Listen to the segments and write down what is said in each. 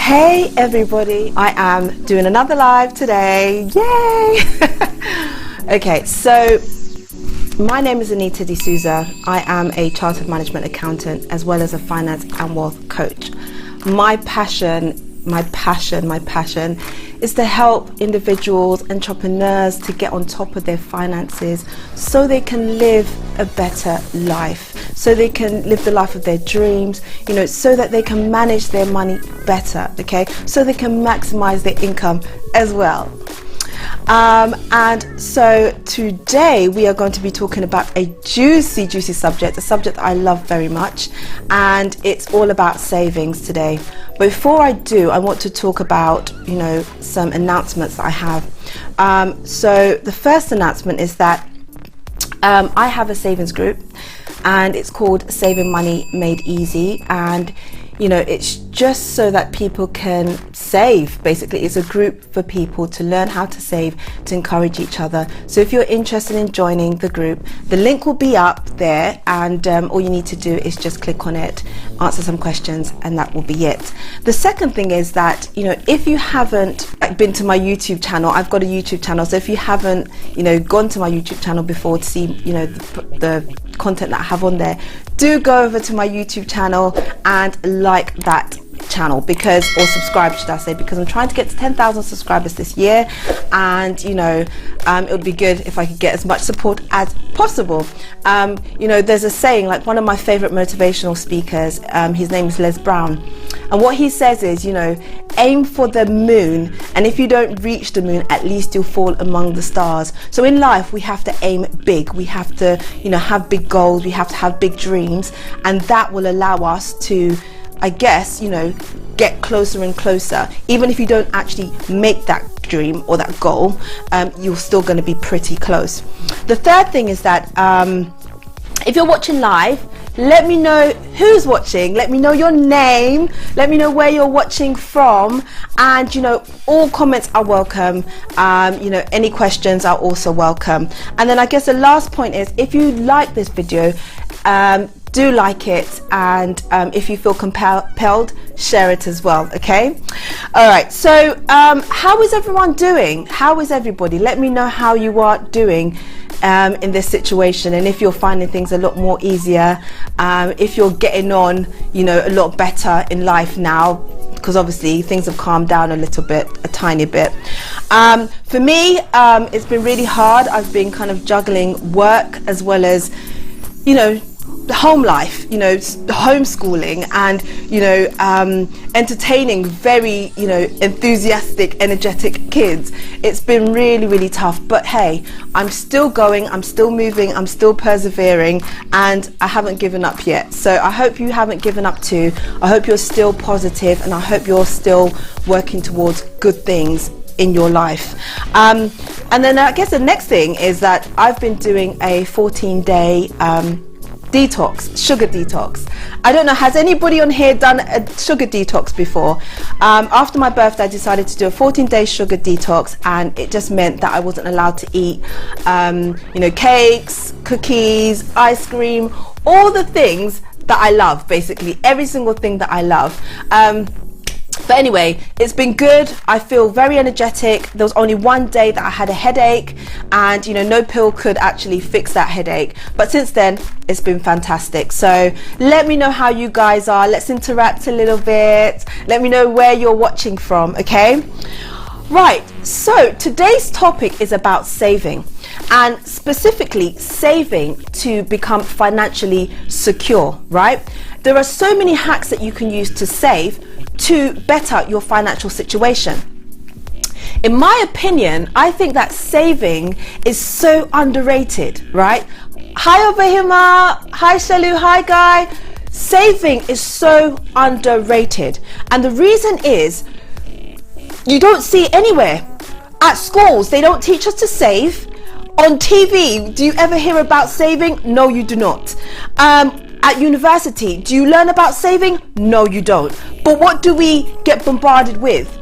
Hey everybody, I am doing another live today. Yay! Okay, so my name is AnitadeSouza. I am a chartered management accountant as well as a finance and wealth coach. My passion is to help individuals, entrepreneurs to get on top of their finances so they can live a better life, so they can live the life of their dreams, so that they can manage their money better, okay? So they can maximize their income as well. And so today we are going to be talking about a juicy subject, a subject that I love very much, and it's all about savings today. Before I do, I want to talk about, some announcements that I have. So the first announcement is that I have a savings group, and it's called Saving Money Made Easy, and it's just so that people can save. Basically, it's a group for people to learn how to save, to encourage each other. So if you're interested in joining the group, the link will be up there, and all you need to do is just click on it, answer some questions, and that will be it. The second thing is that, if you haven't been to my YouTube channel, I've got a YouTube channel, so if you haven't, gone to my YouTube channel before to see, the content that I have on there, do go over to my YouTube channel and like that channel, or subscribe should I say, because I'm trying to get to 10,000 subscribers this year, and it would be good if I could get as much support as possible. There's a saying, like one of my favorite motivational speakers, his name is Les Brown, and what he says is, aim for the moon, and if you don't reach the moon, at least you'll fall among the stars. So in life we have to aim big, we have to have big goals, we have to have big dreams, and that will allow us to, I guess, get closer and closer. Even if you don't actually make that dream or that goal, you're still going to be pretty close. The third thing is that if you're watching live, let me know who's watching, let me know your name, let me know where you're watching from, and all comments are welcome. Any questions are also welcome. And then I guess the last point is, if you like this video, do like it, and if you feel compelled, share it as well, okay? All right, so how is everyone doing? How is everybody? Let me know how you are doing in this situation, and if you're finding things a lot more easier, if you're getting on, a lot better in life now, because obviously things have calmed down a little bit, a tiny bit. For me, it's been really hard. I've been kind of juggling work as well as, home life, homeschooling, and entertaining very enthusiastic, energetic kids. It's been really tough, but hey, I'm still going, I'm still moving, I'm still persevering, and I haven't given up yet. So I hope you haven't given up too. I hope you're still positive, and I hope you're still working towards good things in your life. And then I guess the next thing is that I've been doing a 14-day sugar detox. I don't know, has anybody on here done a sugar detox before? After my birthday, I decided to do a 14-day sugar detox, and it just meant that I wasn't allowed to eat cakes, cookies, ice cream, all the things that I love, basically every single thing that I love. But anyway, it's been good. I feel very energetic. There was only one day that I had a headache, and no pill could actually fix that headache. But since then, it's been fantastic. So let me know how you guys are. Let's interact a little bit. Let me know where you're watching from, okay? Right, so today's topic is about saving, and specifically saving to become financially secure, right? There are so many hacks that you can use to save to better your financial situation. In my opinion, I think that saving is so underrated, right? Hi Obahima, hi Shalu, hi Guy. Saving is so underrated, and the reason is you don't see it anywhere. At schools, they don't teach us to save. On TV, do you ever hear about saving? No, you do not. At university, do you learn about saving? No, you don't. But what do we get bombarded with?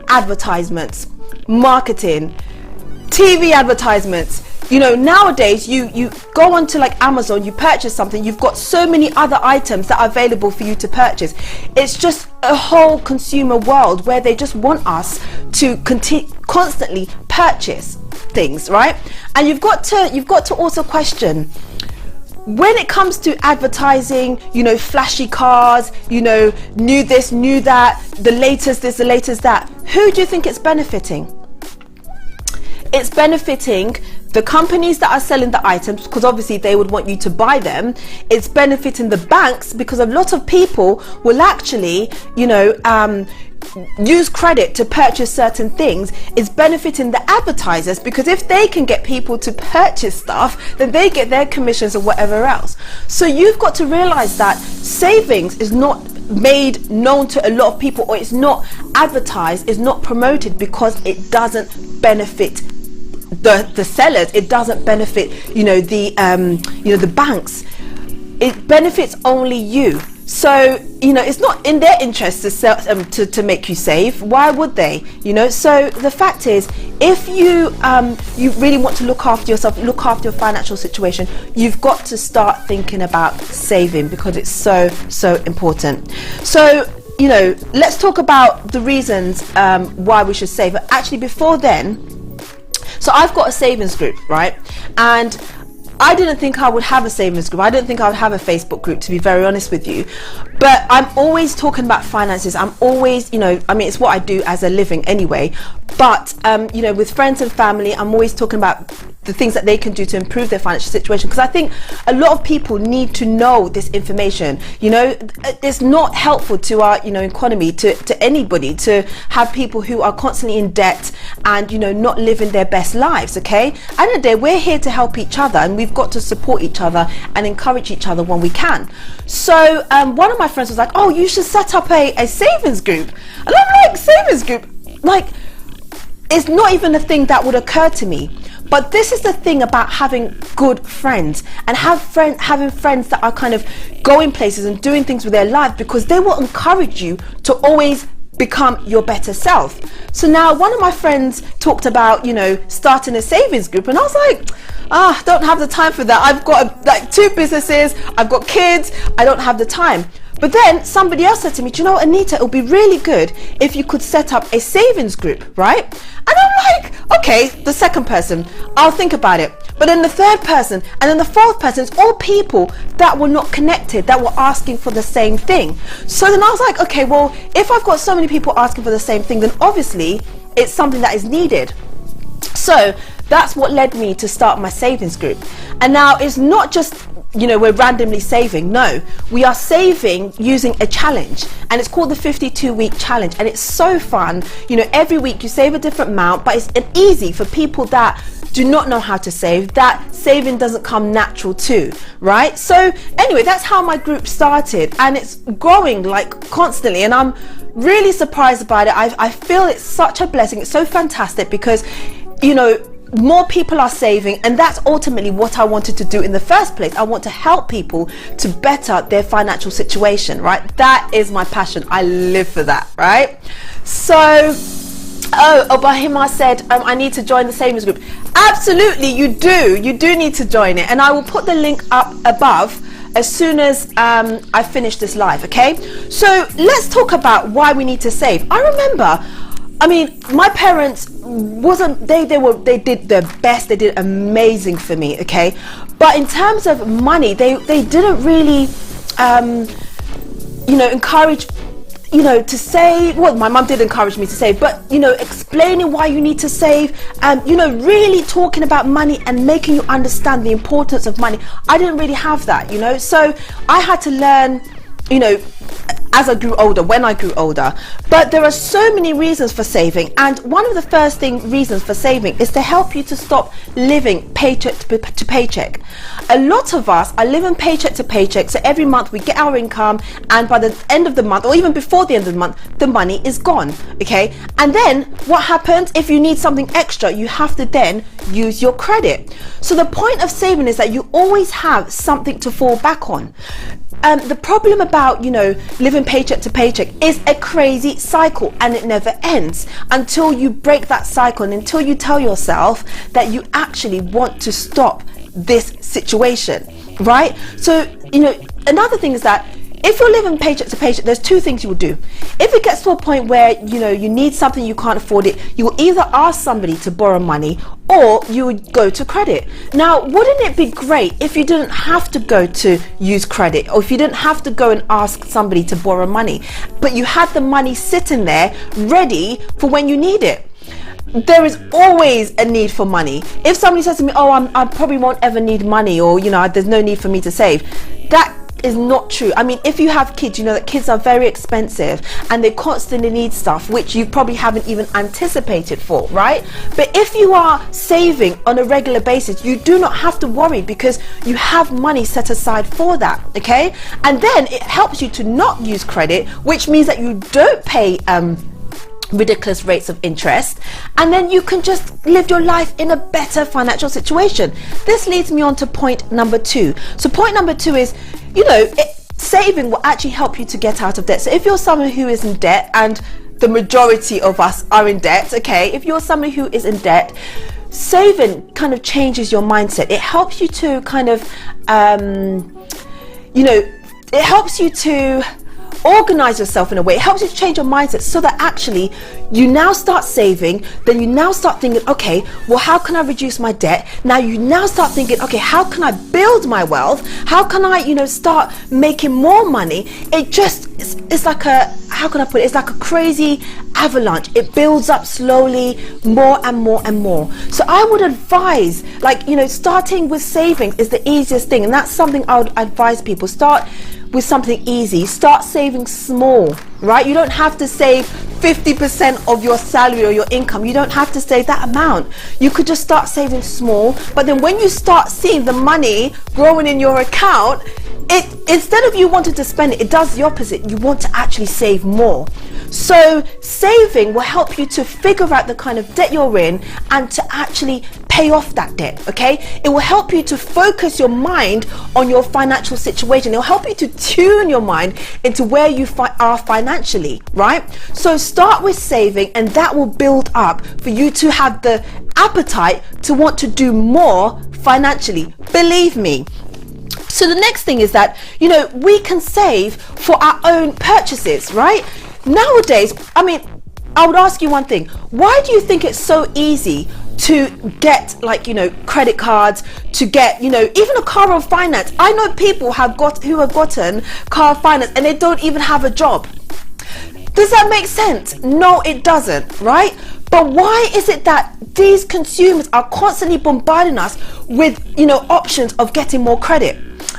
Advertisements, marketing, TV advertisements, nowadays you go onto like Amazon, you purchase something, you've got so many other items that are available for you to purchase. It's just a whole consumer world where they just want us to constantly purchase things, right? And you've got to also question, when it comes to advertising, flashy cars, new this, new that, the latest this, the latest that, who do you think it's benefiting? It's benefiting the companies that are selling the items, because obviously they would want you to buy them. It's benefiting the banks, because a lot of people will actually, use credit to purchase certain things. It's benefiting the advertisers, because if they can get people to purchase stuff, then they get their commissions or whatever else. So you've got to realize that savings is not made known to a lot of people, or it's not advertised, it's not promoted, because it doesn't benefit the sellers. It doesn't benefit the banks. It benefits only you. So it's not in their interest to sell to make you save. Why would they? So the fact is, if you really want to look after yourself, look after your financial situation, you've got to start thinking about saving, because it's so important. So let's talk about the reasons why we should save. But actually, before then, so I've got a savings group, right? And I didn't think I would have a savings group. I didn't think I would have a Facebook group, to be very honest with you. But I'm always talking about finances. I'm always, it's what I do as a living anyway. But, with friends and family, I'm always talking about the things that they can do to improve their financial situation, because I think a lot of people need to know this information. It's not helpful to our economy, to anybody, to have people who are constantly in debt and not living their best lives. Okay, at the end of the day, we're here to help each other, and we've got to support each other and encourage each other when we can. So one of my friends was like, oh, you should set up a savings group. And I'm like, savings group? Like, it's not even a thing that would occur to me. But this is the thing about having good friends, and having friends that are kind of going places and doing things with their life, because they will encourage you to always become your better self. So now one of my friends talked about, starting a savings group, and I was like, I don't have the time for that. I've got like 2 businesses, I've got kids, I don't have the time. But then somebody else said to me, do you know what, Anita, it would be really good if you could set up a savings group, right? And I'm like, okay, the second person, I'll think about it. But then the third person, and then the fourth person, it's all people that were not connected, that were asking for the same thing. So then I was like, okay, well, if I've got so many people asking for the same thing, then obviously it's something that is needed. So that's what led me to start my savings group. And now it's not just, we're randomly saving. No, we are saving using a challenge, and it's called the 52-week challenge, and it's so fun. Every week you save a different amount, but it's easy for people that do not know how to save, that saving doesn't come natural to, right? So anyway, that's how my group started, and it's growing like constantly, and I'm really surprised about it. I feel it's such a blessing. It's so fantastic, because more people are saving, and that's ultimately what I wanted to do in the first place. I want to help people to better their financial situation, right? That is my passion. I live for that, right? So Obahima said, I need to join the savings group. Absolutely, you do need to join it, and I will put the link up above as soon as I finish this live. Okay, so let's talk about why we need to save. I remember, my parents they did their best, they did amazing for me, okay? But in terms of money, they didn't really encourage to save. Well, my mum did encourage me to save, but explaining why you need to save, really talking about money and making you understand the importance of money, I didn't really have that, so I had to learn as I grew older, when I grew older. But there are so many reasons for saving, and one of the first reasons for saving is to help you to stop living paycheck to paycheck. A lot of us are living paycheck to paycheck, so every month we get our income, and by the end of the month, or even before the end of the month, the money is gone, okay? And then what happens if you need something extra? You have to then use your credit. So the point of saving is that you always have something to fall back on. the problem about, living paycheck to paycheck is a crazy cycle, and it never ends until you break that cycle and until you tell yourself that you actually want to stop this situation, right? So, another thing is that if you're living paycheck to paycheck, there's two things you will do. If it gets to a point where, you need something, you can't afford it, you will either ask somebody to borrow money or you would go to credit. Now, wouldn't it be great if you didn't have to go to use credit, or if you didn't have to go and ask somebody to borrow money, but you had the money sitting there ready for when you need it? There is always a need for money. If somebody says to me, I probably won't ever need money, or, there's no need for me to save, that is not true. I mean, if you have kids, you know that kids are very expensive and they constantly need stuff which you probably haven't even anticipated for, right? But if you are saving on a regular basis, you do not have to worry because you have money set aside for that, okay? And then it helps you to not use credit, which means that you don't pay ridiculous rates of interest, and then you can just live your life in a better financial situation. This leads me on to point number 2. So point number 2 is, saving will actually help you to get out of debt. So if you're someone who is in debt, and the majority of us are in debt, okay, if you're somebody who is in debt, saving kind of changes your mindset. It helps you to kind of it helps you to organize yourself in a way. It helps you to change your mindset so that actually you now start saving. Then you now start thinking, okay, well, how can I reduce my debt? Now you now start thinking, okay, how can I build my wealth? How can I, start making more money? It's like how can I put it? It's like a crazy avalanche. It builds up slowly, more and more and more. So I would advise, starting with savings is the easiest thing, and that's something I would advise people. Start with something easy. Start saving small, right? You don't have to save 50% of your salary or your income. You don't have to save that amount. You could just start saving small, but then when you start seeing the money growing in your account, instead of you wanting to spend it, it does the opposite. You want to actually save more. So saving will help you to figure out the kind of debt you're in and to actually pay off that debt, okay? It will help you to focus your mind on your financial situation. It will help you to tune your mind into where you are financially, right? So start with saving, and that will build up for you to have the appetite to want to do more financially. Believe me. So the next thing is that, we can save for our own purchases, right? Nowadays, I would ask you one thing. Why do you think it's so easy to get credit cards, to get, even a car on finance? I know people who have gotten car finance and they don't even have a job. Does that make sense? No, it doesn't, right? But why is it that these consumers are constantly bombarding us with, options of getting more credit?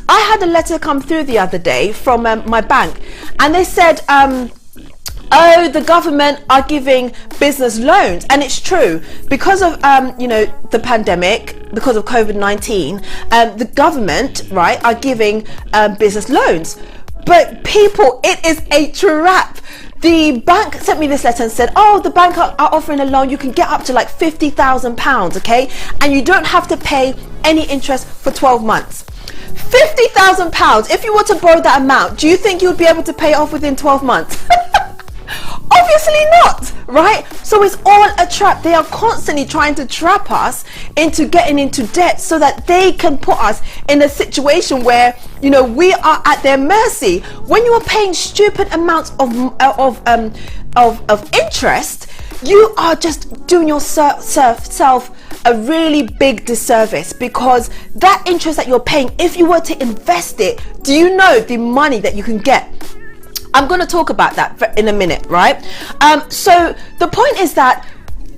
I had a letter come through the other day from my bank, and they said, the government are giving business loans. And it's true, because of the pandemic, because of COVID-19, the government, right, are giving business loans. But people, it is a trap. The bank sent me this letter and said, the bank are offering a loan. You can get up to like £50,000, okay? And you don't have to pay any interest for 12 months. £50,000. If you were to borrow that amount, do you think you would be able to pay it off within 12 months? Obviously not, right? So it's all a trap. They are constantly trying to trap us into getting into debt so that they can put us in a situation where, we are at their mercy. When you are paying stupid amounts of interest, you are just doing yourself a really big disservice, because that interest that you're paying, if you were to invest it, do you know the money that you can get? I'm going to talk about that in a minute, right? So the point is that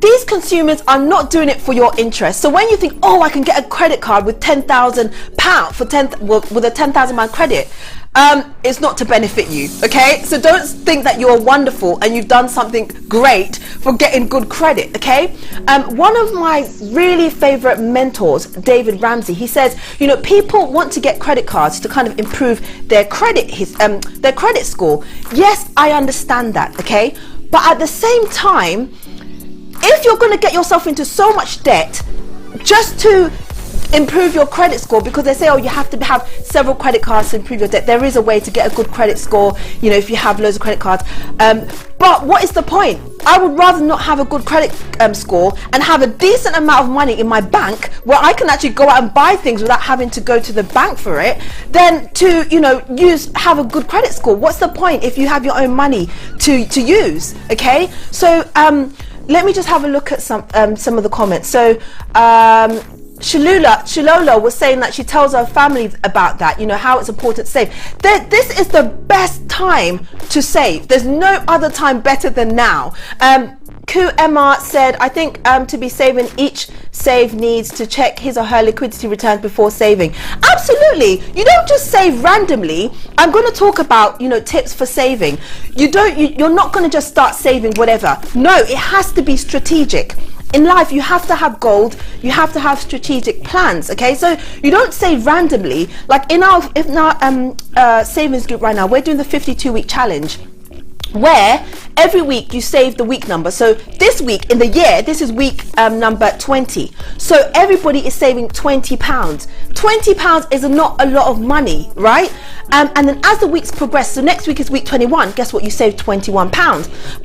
these consumers are not doing it for your interest. So when you think, I can get a credit card with £10,000 with a £10,000 credit, it's not to benefit you, okay? So don't think that you're wonderful and you've done something great for getting good credit, okay? One of my really favorite mentors, David Ramsey, he says, people want to get credit cards to kind of improve their credit score. Yes, I understand that, okay? But at the same time, if you're going to get yourself into so much debt just to improve your credit score, because they say, oh, you have to have several credit cards to improve your debt. There is a way to get a good credit score, you know, if you have loads of credit cards. But what is the point? I would rather not have a good credit score and have a decent amount of money in my bank where I can actually go out and buy things without having to go to the bank for it, than to, you know, have a good credit score. What's the point if you have your own money to use? Okay, so let me just have a look at some of the comments. So Shilola was saying that she tells her family about that, you know, how it's important to save. This is the best time to save. There's no other time better than now. Ku Emma said, I think to be saving, each save needs to check his or her liquidity returns before saving. Absolutely. You don't just save randomly. I'm going to talk about, you know, tips for saving. You're not going to just start saving whatever. No, it has to be strategic. In life, you have to have goals, you have to have strategic plans, okay? So you don't save randomly. Like in our savings group right now, we're doing the 52-week challenge, where every week you save the week number. So this week in the year, this is week number 20. So everybody is saving £20. £20 is not a lot of money, right? And then as the weeks progress, so next week is week 21, guess what? You save £21.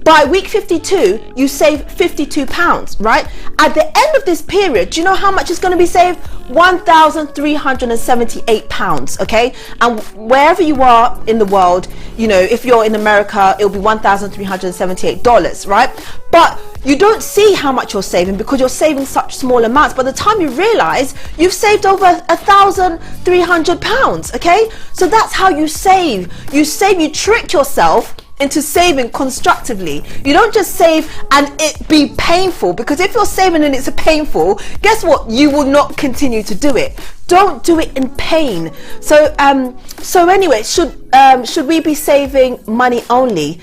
By week 52, you save £52, right? At the end of this period, do you know how much is going to be saved? £1,378, okay? And wherever you are in the world, you know, if you're in America, it'll be $1,378, right? But you don't see how much you're saving because you're saving such small amounts. By the time you realize, you've saved over £1,300, okay? So that's how you save. You trick yourself into saving constructively. You don't just save and it be painful, because if you're saving and it's painful, guess what? You will not continue to do it. Don't do it in pain. So anyway, should we be saving money only?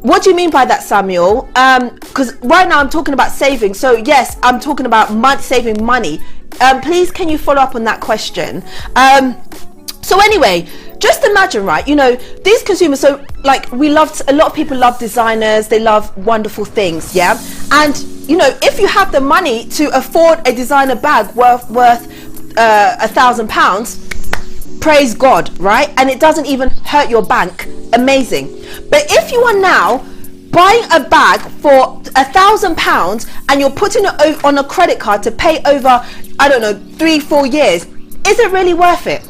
What do you mean by that, Samuel? Because right now I'm talking about saving. So yes, I'm talking about saving money. Please, can you follow up on that question? So anyway, just imagine, right, you know, these consumers, so like a lot of people love designers, they love wonderful things, yeah? And, you know, if you have the money to afford a designer bag worth £1,000, praise God, right? And it doesn't even hurt your bank, amazing. But if you are now buying a bag for £1,000 and you're putting it on a credit card to pay over, I don't know, 3-4 years, is it really worth it?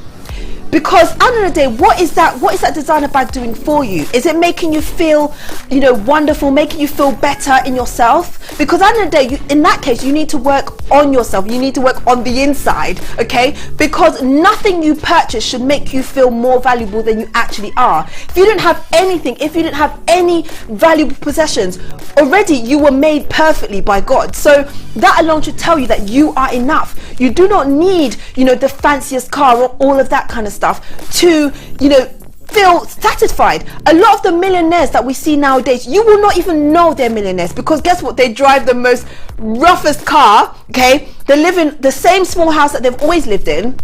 Because at the end of the day, what is that designer bag doing for you? Is it making you feel, you know, wonderful, making you feel better in yourself? Because at the end of the day, in that case, you need to work on yourself. You need to work on the inside, okay? Because nothing you purchase should make you feel more valuable than you actually are. If you didn't have anything, if you didn't have any valuable possessions, already you were made perfectly by God. So that alone should tell you that you are enough. You do not need, you know, the fanciest car or all of that kind of stuff to, you know, feel satisfied. A lot of the millionaires that we see nowadays, you will not even know they're millionaires, because guess what? They drive the most roughest car, okay? They live in the same small house that they've always lived in.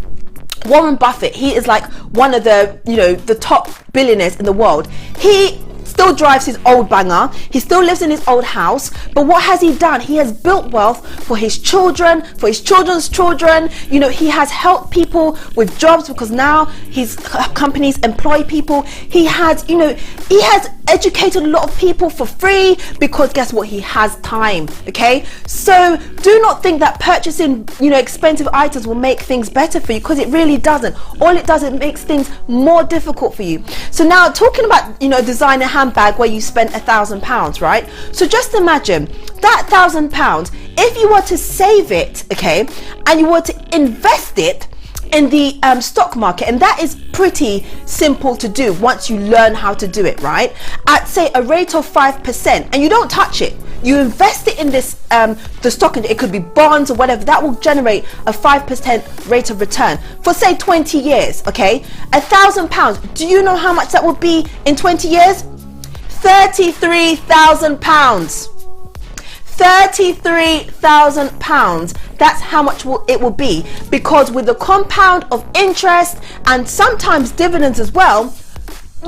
Warren Buffett, he is like one of the, you know, the top billionaires in the world. He still drives his old banger, he still lives in his old house, but what has he done? He has built wealth for his children, for his children's children. You know, he has helped people with jobs, because now his companies employ people. He has, you know, he has educated a lot of people for free, because guess what? He has time, okay? So do not think that purchasing, you know, expensive items will make things better for you, because it really doesn't. All it does, it makes things more difficult for you. So now, talking about, you know, designer handbag where you spent £1,000, right? So just imagine that £1,000, if you were to save it, okay, and you were to invest it in the stock market, and that is pretty simple to do once you learn how to do it, right? At say a rate of 5%, and you don't touch it, you invest it in this the stock, and it could be bonds or whatever, that will generate a 5% rate of return for say 20 years, okay? £1,000, do you know how much that would be in 20 years? £33,000. £33,000. That's how much it will be, because with the compound of interest and sometimes dividends as well,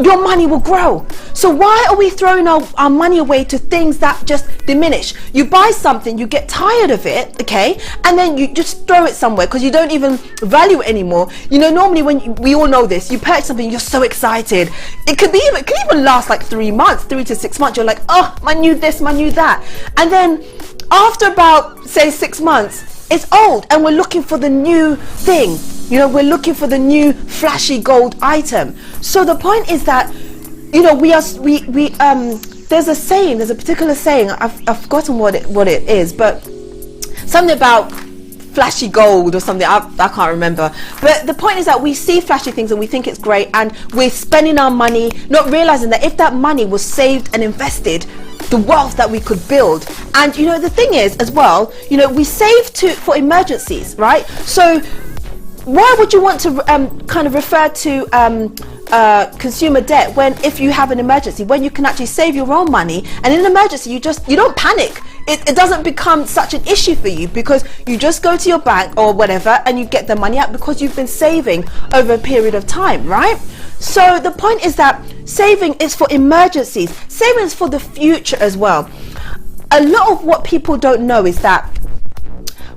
your money will grow. So why are we throwing our money away to things that just diminish? You buy something, you get tired of it, okay, and then you just throw it somewhere because you don't even value it anymore. You know, normally we all know this, you purchase something, you're so excited. It could even last like 3 months, 3 to 6 months. You're like, oh, I knew this, I knew that. And then after about, say, 6 months, it's old and we're looking for the new thing. You know, we're looking for the new flashy gold item. So the point is that, you know, there's a saying, there's a particular saying, I've forgotten what it is, but something about flashy gold or something, I can't remember. But the point is that we see flashy things and we think it's great, and we're spending our money not realizing that if that money was saved and invested, the wealth that we could build. And you know, the thing is as well, you know, we save for emergencies, right? So why would you want to kind of refer to consumer debt when, if you have an emergency, when you can actually save your own money, and in an emergency you don't panic. It doesn't become such an issue for you because you just go to your bank or whatever and you get the money out because you've been saving over a period of time, right? So the point is that saving is for emergencies. Saving is for the future as well. A lot of what people don't know is that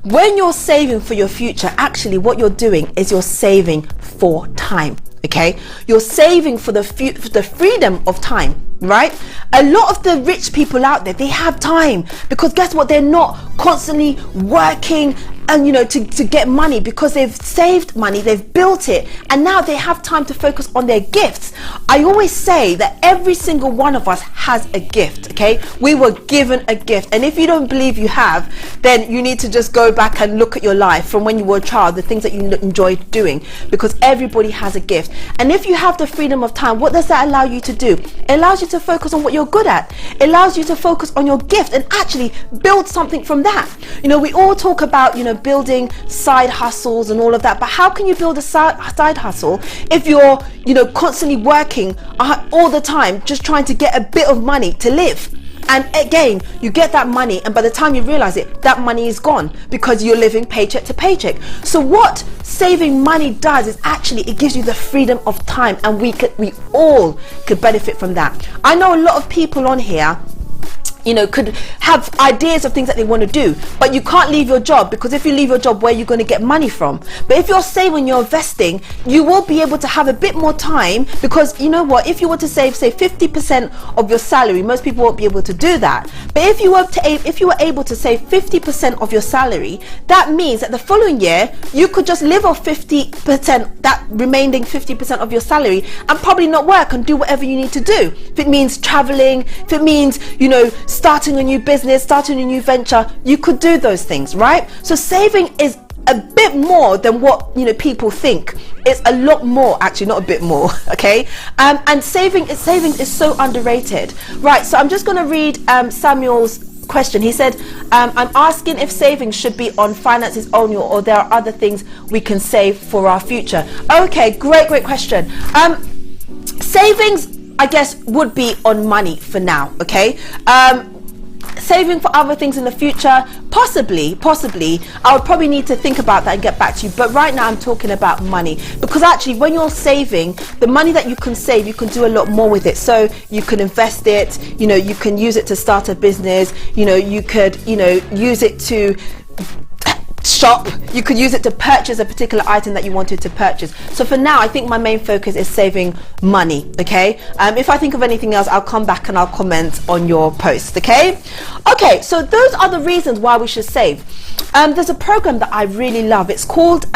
when you're saving for your future, actually what you're doing is you're saving for time. Okay, you're saving for the freedom of time, right? A lot of the rich people out there, they have time because guess what? They're not constantly working and, you know, to get money, because they've saved money, they've built it, and now they have time to focus on their gifts. I always say that every single one of us has a gift, okay? We were given a gift, and if you don't believe you have, then you need to just go back and look at your life from when you were a child, the things that you enjoyed doing, because everybody has a gift. And if you have the freedom of time, what does that allow you to do? It allows you to focus on what you're good at. It allows you to focus on your gift and actually build something from that. You know, we all talk about, you know, building side hustles and all of that, but how can you build a side hustle if you're, you know, constantly working all the time just trying to get a bit of money to live? And again, you get that money, and by the time you realize it, that money is gone because you're living paycheck to paycheck. So what saving money does is actually it gives you the freedom of time, and we all could benefit from that. I know a lot of people on here, you know, could have ideas of things that they want to do, but you can't leave your job, because if you leave your job, where are you going to get money from? But if you're saving, you're investing, you will be able to have a bit more time, because you know what, if you were to save, say 50% of your salary, most people won't be able to do that. But if you were able to save 50% of your salary, that means that the following year you could just live off 50%, that remaining 50% of your salary, and probably not work and do whatever you need to do. If it means traveling, if it means, you know, starting a new business, starting a new venture, you could do those things, right? So saving is a bit more than what, you know, people think. It's a lot more, actually, not a bit more, okay? And saving is so underrated, right? So I'm just going to read Samuel's question. He said, I'm asking if savings should be on finances only, or there are other things we can save for our future. Okay, great question. Savings, I guess, would be on money for now, okay? Saving for other things in the future, possibly, I would probably need to think about that and get back to you. But right now I'm talking about money, because actually when you're saving, the money that you can save, you can do a lot more with it. So you can invest it, you know, you can use it to start a business, you know, you could, you know, use it to shop, you could use it to purchase a particular item that you wanted to purchase. So for now, I think my main focus is saving money, okay? If I think of anything else, I'll come back and I'll comment on your post, okay? Okay, so those are the reasons why we should save. There's a program that I really love. It's called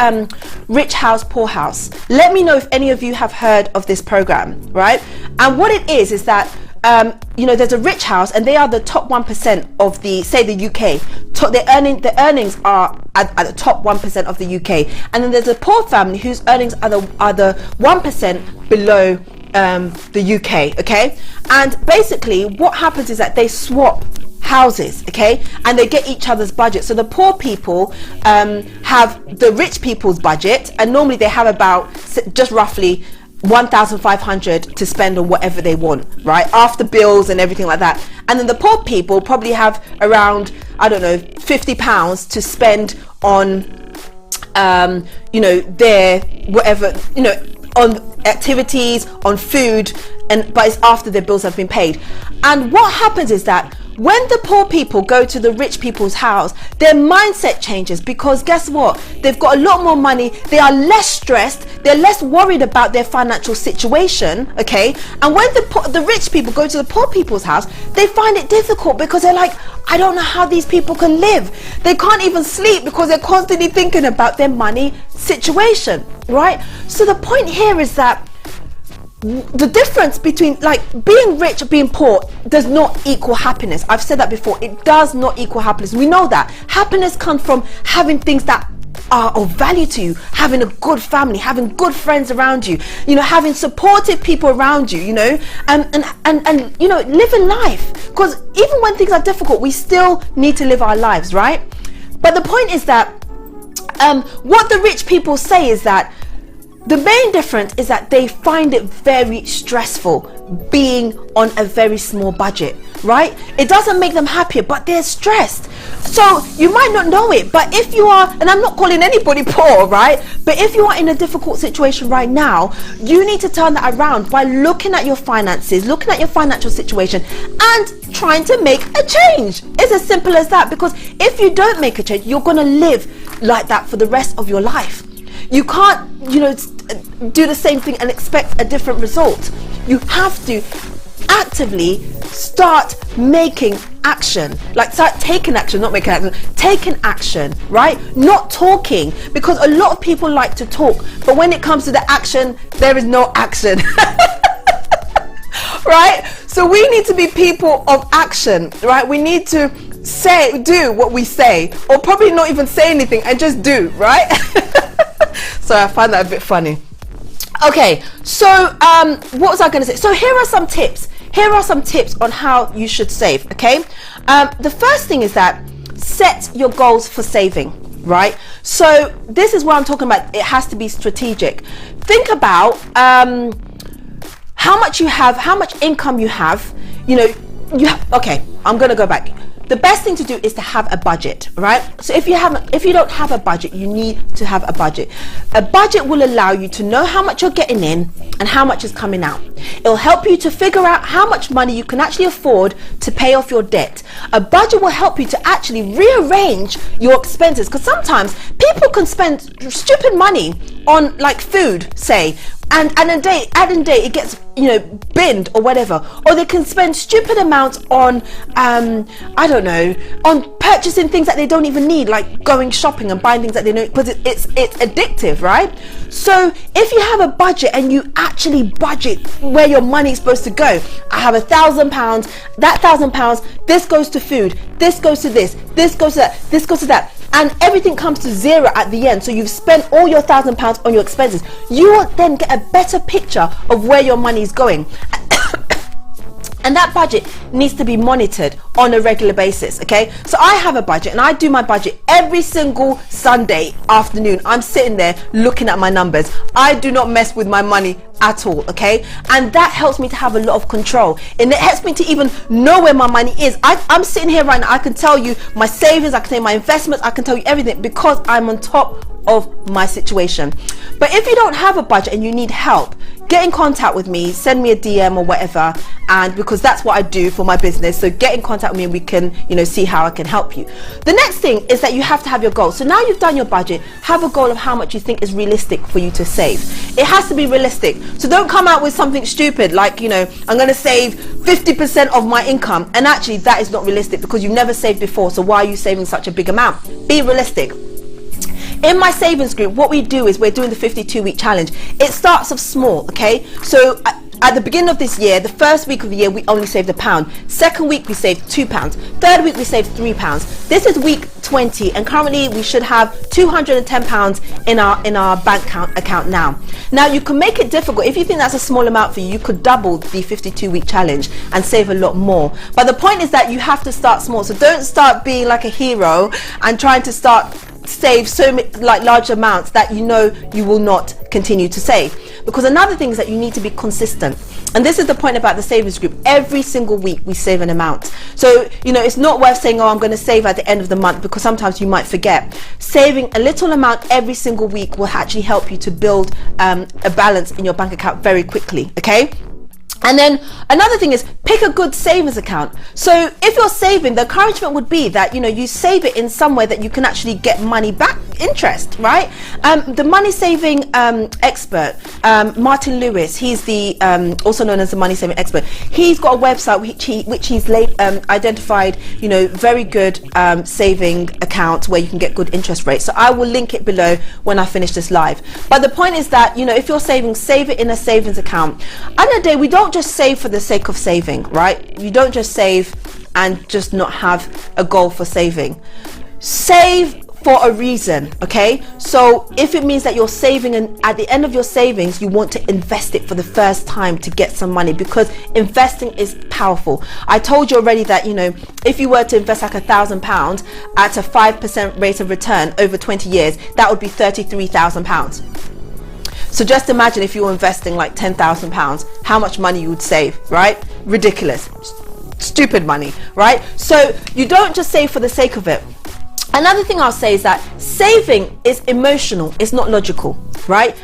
Rich House, Poor House. Let me know if any of you have heard of this program, right? And what it is that you know, there's a rich house, and they are the top 1% of the, say, the UK. The earnings are at the top 1% of the UK, and then there's a poor family whose earnings are the 1% below the UK. Okay, and basically what happens is that they swap houses, okay, and they get each other's budget. So the poor people have the rich people's budget, and normally they have about just roughly 1,500 to spend on whatever they want, right, after bills and everything like that. And then the poor people probably have around, I don't know, £50 to spend on you know, their whatever, you know, on activities, on food, but it's after their bills have been paid. And what happens is that when the poor people go to the rich people's house, their mindset changes, because guess what? They've got a lot more money, they are less stressed, they're less worried about their financial situation, okay? And when the rich people go to the poor people's house, they find it difficult because they're like, I don't know how these people can live. They can't even sleep because they're constantly thinking about their money situation, right? So the point here is that the difference between like being rich and being poor does not equal happiness. I've said that before. It does not equal happiness. We know that happiness comes from having things that are of value to you, having a good family, having good friends around you, you know, having supportive people around you, you know, and you know, living life. Because even when things are difficult, we still need to live our lives, right? But the point is that what the rich people say is that the main difference is that they find it very stressful being on a very small budget, right? It doesn't make them happier, but they're stressed. So you might not know it, but if you are, and I'm not calling anybody poor, right? But if you are in a difficult situation right now, you need to turn that around by looking at your finances, looking at your financial situation, and trying to make a change. It's as simple as that, because if you don't make a change, you're going to live like that for the rest of your life. You can't, you know, do the same thing and expect a different result. You have to actively start making action, like start taking action, not making action, taking action, right? Not talking, because a lot of people like to talk, but when it comes to the action, there is no action. Right? So we need to be people of action, right? We need to do what we say, or probably not even say anything and just do, right? So I find that a bit funny. Okay, so what was I going to say? So here are some tips. Here are some tips on how you should save, okay? The first thing is that set your goals for saving, right? So this is what I'm talking about. It has to be strategic. Think about how much you have, how much income you have. You know, okay, I'm going to go back. The best thing to do is to have a budget, right? So if you don't have a budget, you need to have a budget. A budget will allow you to know how much you're getting in and how much is coming out. It'll help you to figure out how much money you can actually afford to pay off your debt. A budget will help you to actually rearrange your expenses, because sometimes people can spend stupid money on like food, say, and a day it gets, you know, binned or whatever, or they can spend stupid amounts on I don't know, on purchasing things that they don't even need, like going shopping and buying things that they don't, because it's addictive, right? So if you have a budget and you actually budget where your money is supposed to go, I have £1,000, that £1,000, this goes to food, this goes to this goes to that, this goes to that, and everything comes to zero at the end. So you've spent all your £1,000 on your expenses. You will then get a better picture of where your money is going. And that budget needs to be monitored on a regular basis, okay? So I have a budget, and I do my budget every single Sunday afternoon. I'm sitting there looking at my numbers. I do not mess with my money at all, okay? And that helps me to have a lot of control, and it helps me to even know where my money is. I'm sitting here right now. I can tell you my savings, I can tell you my investments, I can tell you everything, because I'm on top of my situation. But if you don't have a budget and you need help, get in contact with me, send me a DM or whatever, and because that's what I do for my business. So get in contact with me and we can, you know, see how I can help you. The next thing is that you have to have your goal. So now you've done your budget, have a goal of how much you think is realistic for you to save. It has to be realistic. So don't come out with something stupid like, you know, I'm going to save 50% of my income, and actually that is not realistic because you've never saved before. So why are you saving such a big amount? Be realistic. In my savings group, what we do is we're doing the 52-week challenge. It starts off small, okay? So at the beginning of this year, the first week of the year, we only saved £1. Second week, we saved £2. Third week, we saved £3. This is week 20, and currently we should have £210 in our bank account now. Now, you can make it difficult. If you think that's a small amount for you, you could double the 52-week challenge and save a lot more. But the point is that you have to start small. So don't start being like a hero and trying to save so like large amounts that you know you will not continue to save. Because another thing is that you need to be consistent. And this is the point about the savings group. Every single week we save an amount. So, it's not worth saying, oh, I'm going to save at the end of the month, because sometimes you might forget. Saving a little amount every single week will actually help you to build a balance in your bank account very quickly, okay? And then another thing is, pick a good savings account. So if you're saving, the encouragement would be that, you save it in somewhere that you can actually get money back, interest, right? The money saving expert, Martin Lewis, he's the also known as the money saving expert. He's got a website which he's identified, very good saving accounts where you can get good interest rates. So I will link it below when I finish this live. But the point is that, if you're saving, save it in a savings account. At the end of the day, we don't just save for the sake of saving, right? You don't just save and just not have a goal for saving. Save for a reason, okay? So if it means that you're saving, and at the end of your savings you want to invest it for the first time to get some money, because investing is powerful. I told you already that, if you were to invest like £1,000 at a 5% rate of return over 20 years, that would be £33,000. So just imagine if you were investing like £10,000, how much money you would save, right? Ridiculous, stupid money, right? So you don't just save for the sake of it. Another thing I'll say is that saving is emotional, it's not logical, right?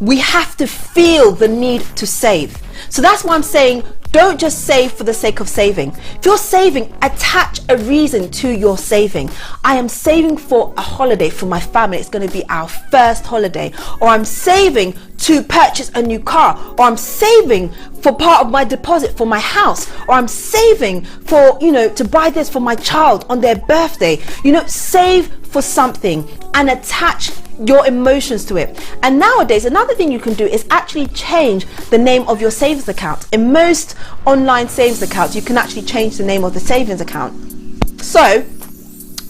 We have to feel the need to save. So that's why I'm saying, don't just save for the sake of saving. If you're saving, attach a reason to your saving. I am saving for a holiday for my family. It's going to be our first holiday. Or I'm saving to purchase a new car. Or I'm saving for part of my deposit for my house. Or I'm saving for, to buy this for my child on their birthday. Save for something and attach your emotions to it. And nowadays, another thing you can do is actually change the name of your savings account. In most online savings accounts, you can actually change the name of the savings account. So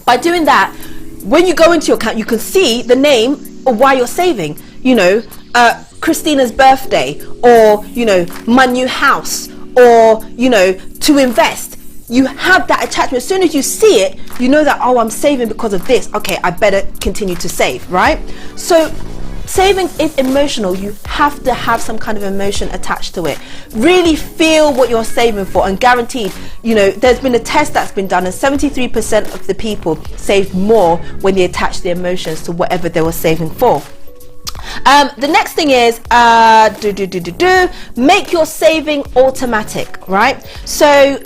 by doing that, when you go into your account, you can see the name of why you're saving. Christina's birthday, or my new house, or to invest. You have that attachment. As soon as you see it, you know that, oh, I'm saving because of this. Okay, I better continue to save, right? So saving is emotional. You have to have some kind of emotion attached to it. Really feel what you're saving for, and guaranteed, there's been a test that's been done, and 73% of the people saved more when they attached the emotions to whatever they were saving for. The next thing is make your saving automatic, right? So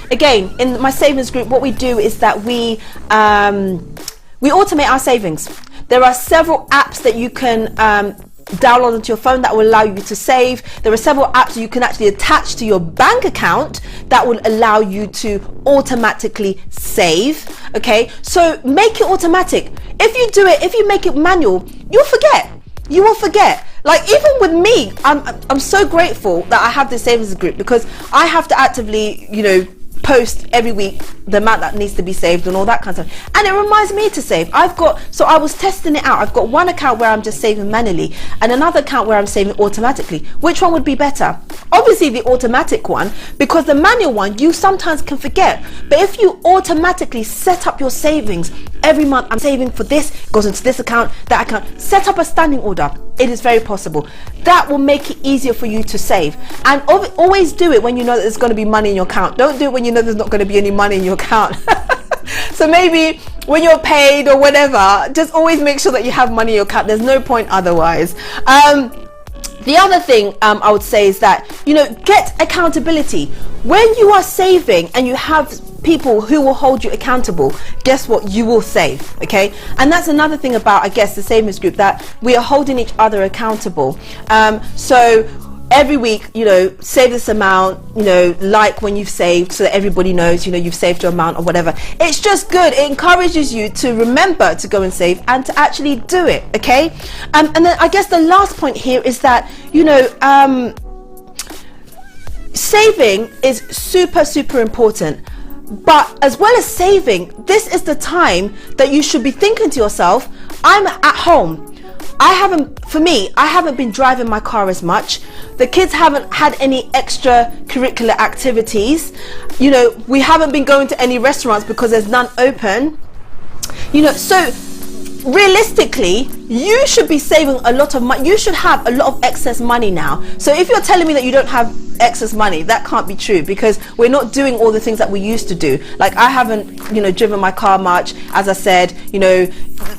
again, in my savings group, what we do is that we automate our savings. There are several apps that you can download onto your phone that will allow you to save. There are several apps that you can actually attach to your bank account that will allow you to automatically save. Okay, so make it automatic. If you make it manual, you'll forget. You will forget. Like, even with me, I'm so grateful that I have this savings group, because I have to actively, post every week the amount that needs to be saved and all that kind of stuff, and it reminds me to save. So I was testing it out. I've got one account where I'm just saving manually, and another account where I'm saving automatically. Which one would be better? Obviously the automatic one, because the manual one you sometimes can forget. But if you automatically set up your savings every month, I'm saving for this, goes into this account, that account, set up a standing order. It is very possible. That will make it easier for you to save. And always do it when you know that there's going to be money in your account. Don't do it when you know there's not going to be any money in your account. So maybe when you're paid or whatever, just always make sure that you have money in your account. There's no point otherwise. The other thing I would say is that, get accountability. When you are saving and you have people who will hold you accountable, guess what? You will save, okay? And that's another thing about, I guess, the savings group, that we are holding each other accountable. So every week, save this amount, like when you've saved, so that everybody knows, you've saved your amount or whatever. It's just good. It encourages you to remember to go and save and to actually do it, okay? And then I guess the last point here is that, saving is super, super important. But as well as saving, this is the time that you should be thinking to yourself, I'm at home. I haven't been driving my car as much. The kids haven't had any extracurricular activities. We haven't been going to any restaurants because there's none open. So realistically, you should be saving a lot of money. You should have a lot of excess money now. So if you're telling me that you don't have excess money, that can't be true, because we're not doing all the things that we used to do. Like, I haven't, driven my car much. As I said,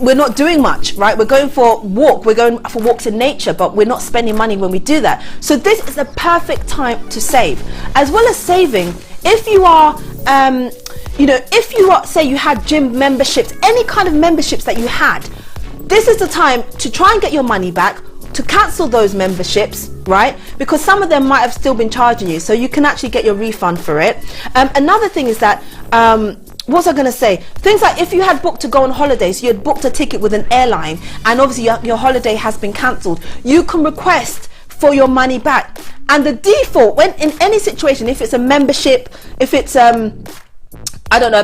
we're not doing much, right? We're going for walks in nature, but we're not spending money when we do that. So this is a perfect time to save. As well as saving, if you are say you had gym memberships, any kind of memberships that you had, this is the time to try and get your money back, to cancel those memberships, right? Because some of them might have still been charging you, so you can actually get your refund for it. Another thing is that, what was I going to say? Things like, if you had booked to go on holiday, so you had booked a ticket with an airline, and obviously your holiday has been cancelled, you can request for your money back. And the default, when in any situation, if it's a membership, if it's a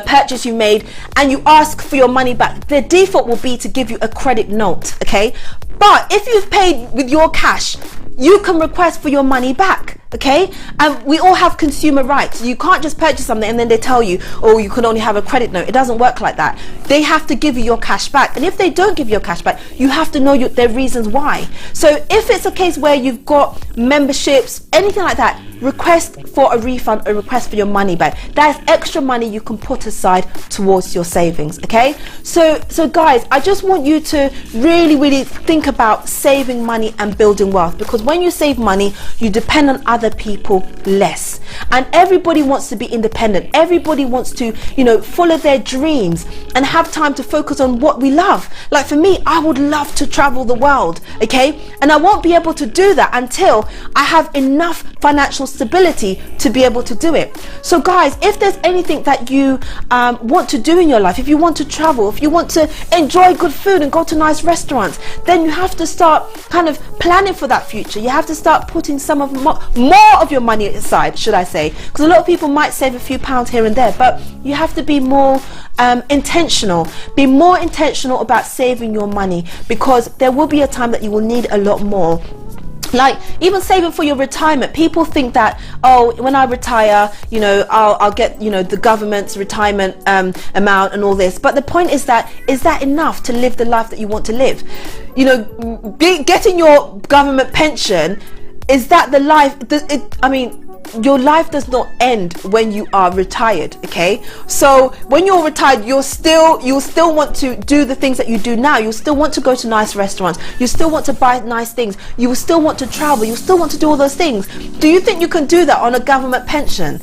purchase you made and you ask for your money back, the default will be to give you a credit note, okay? But if you've paid with your cash, you can request for your money back, okay? And we all have consumer rights. You can't just purchase something and then they tell you, oh, you can only have a credit note. It doesn't work like that. They have to give you your cash back. And if they don't give you your cash back, you have to know their reasons why. So if it's a case where you've got memberships, anything like that, request for a refund or request for your money back. That's extra money you can put aside towards your savings, okay? So guys, I just want you to really, really think about saving money and building wealth, because when you save money, you depend on other people less. And everybody wants to be independent. Everybody wants to, follow their dreams and have time to focus on what we love. Like for me, I would love to travel the world, okay? And I won't be able to do that until I have enough financial stability to be able to do it. So guys, if there's anything that you want to do in your life, if you want to travel, if you want to enjoy good food and go to nice restaurants, then you have to start kind of planning for that future. You have to start putting more of your money aside, should I say, because a lot of people might save a few pounds here and there, but you have to be more intentional. Be more intentional about saving your money, because there will be a time that you will need a lot more. Like even saving for your retirement, people think that, oh, when I retire, I'll get, the government's retirement amount and all this. But the point is that enough to live the life that you want to live? Getting your government pension, is that the life? Your life does not end when you are retired, okay? So when you're retired, you'll still want to do the things that you do now. You'll still want to go to nice restaurants. You still want to buy nice things. You will still want to travel. You still want to do all those things. Do you think you can do that on a government pension?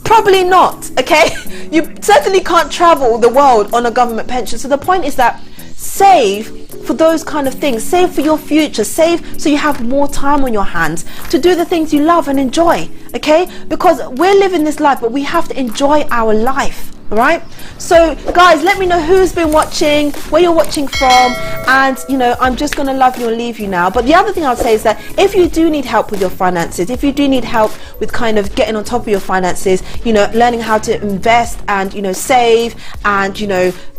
Probably not, okay? You certainly can't travel the world on a government pension. So the point is that save for those kind of things. Save for your future. Save so you have more time on your hands to do the things you love and enjoy, okay? Because we're living this life, but we have to enjoy our life, all right? So guys, let me know who's been watching, where you're watching from, and I'm just gonna love you and leave you now. But the other thing I'll say is that if you do need help with your finances, if you do need help with kind of getting on top of your finances, learning how to invest and save and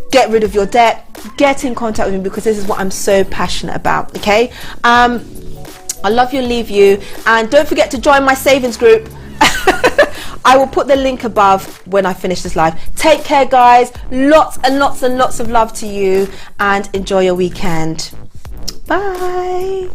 get rid of your debt, get in contact with me, because this is what I'm so passionate about, okay? I love you and leave you, and don't forget to join my savings group. I will put the link above when I finish this live. Take care, guys. Lots and lots and lots of love to you, and enjoy your weekend. Bye.